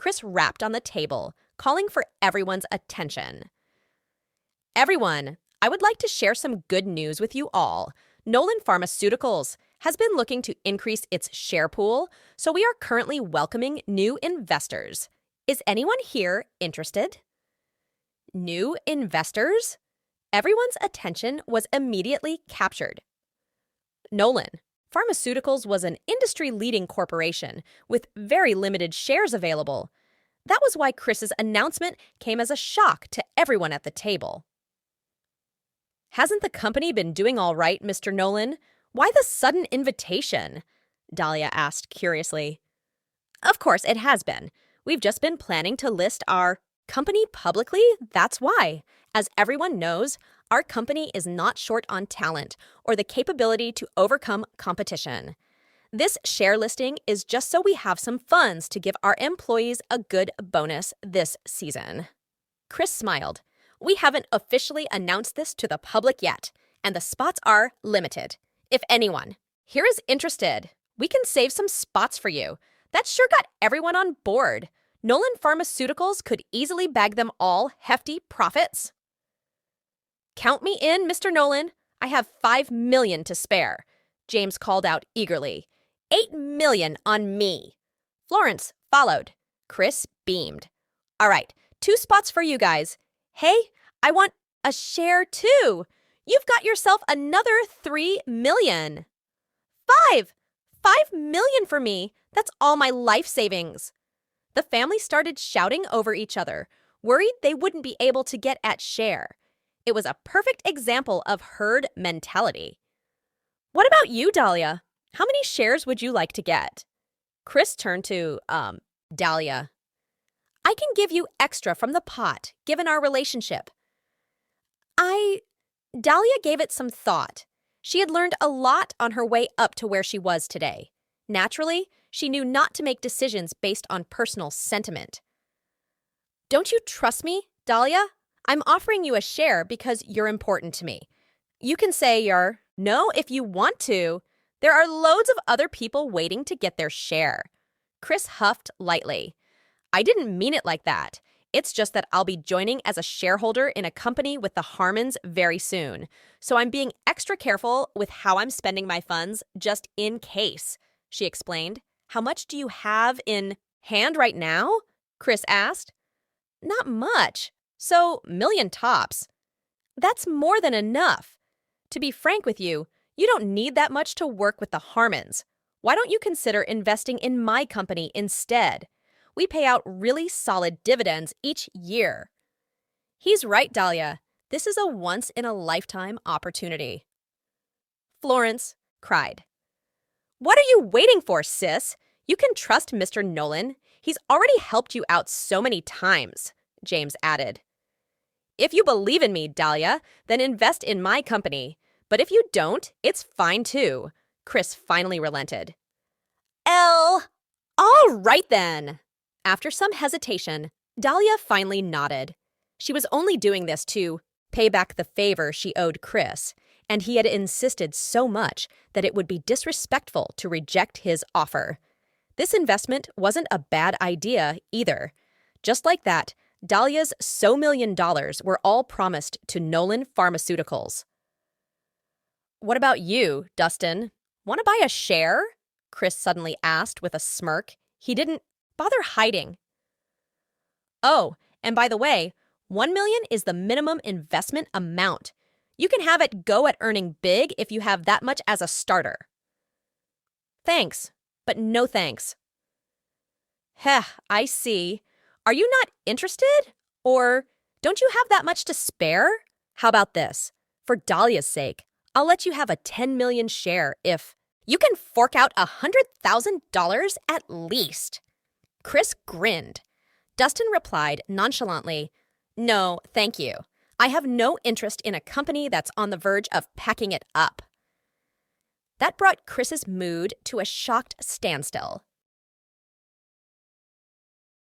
Chris rapped on the table, calling for everyone's attention. Everyone, I would like to share some good news with you all. Nolan Pharmaceuticals has been looking to increase its share pool, so we are currently welcoming new investors. Is anyone here interested? New investors? Everyone's attention was immediately captured. Nolan Pharmaceuticals was an industry-leading corporation with very limited shares available. That was why Chris's announcement came as a shock to everyone at the table. Hasn't the company been doing all right, Mr. Nolan? Why the sudden invitation? Dahlia asked curiously. Of course, it has been. We've just been planning to list our company publicly, that's why. As everyone knows, our company is not short on talent or the capability to overcome competition. This share listing is just so we have some funds to give our employees a good bonus this season. Chris smiled. We haven't officially announced this to the public yet, and the spots are limited. If anyone here is interested, we can save some spots for you. That sure got everyone on board. Nolan Pharmaceuticals could easily bag them all hefty profits. Count me in, Mr. Nolan. I have $5 million to spare, James called out eagerly. $8 million on me. Florence followed. Chris beamed. All right, 2 spots for you guys. Hey, I want a share too. You've got yourself another $3 million. $5 million for me. That's all my life savings. The family started shouting over each other, worried they wouldn't be able to get at share. It was a perfect example of herd mentality. What about you, Dahlia? How many shares would you like to get? Chris turned to, Dahlia. I can give you extra from the pot, given our relationship. Dahlia gave it some thought. She had learned a lot on her way up to where she was today. Naturally, she knew not to make decisions based on personal sentiment. Don't you trust me, Dahlia? I'm offering you a share because you're important to me. You can say your no if you want to. There are loads of other people waiting to get their share. Chris huffed lightly. I didn't mean it like that. It's just that I'll be joining as a shareholder in a company with the Harmons very soon. So I'm being extra careful with how I'm spending my funds just in case, she explained. How much do you have in hand right now? Chris asked. Not much. So, million tops. That's more than enough. To be frank with you, you don't need that much to work with the Harmons. Why don't you consider investing in my company instead? We pay out really solid dividends each year. He's right, Dahlia. This is a once-in-a-lifetime opportunity. Florence cried. What are you waiting for, sis? You can trust Mr. Nolan. He's already helped you out so many times, James added. If you believe in me, Dahlia, then invest in my company. But if you don't, it's fine too. Chris finally relented. All right then. After some hesitation, Dahlia finally nodded. She was only doing this to pay back the favor she owed Chris, and he had insisted so much that it would be disrespectful to reject his offer. This investment wasn't a bad idea either. Just like that, Dahlia's $1 million were all promised to Nolan Pharmaceuticals. What about you, Dustin? Want to buy a share? Chris suddenly asked with a smirk. He didn't bother hiding. Oh, and by the way, $1 million is the minimum investment amount. You can have it go at earning big if you have that much as a starter. Thanks, but no thanks. Heh, I see. Are you not interested? Or don't you have that much to spare? How about this? For Dahlia's sake, I'll let you have a 10 million share if you can fork out $100,000 at least. Chris grinned. Dustin replied nonchalantly, No, thank you. I have no interest in a company that's on the verge of packing it up. That brought Chris's mood to a shocked standstill.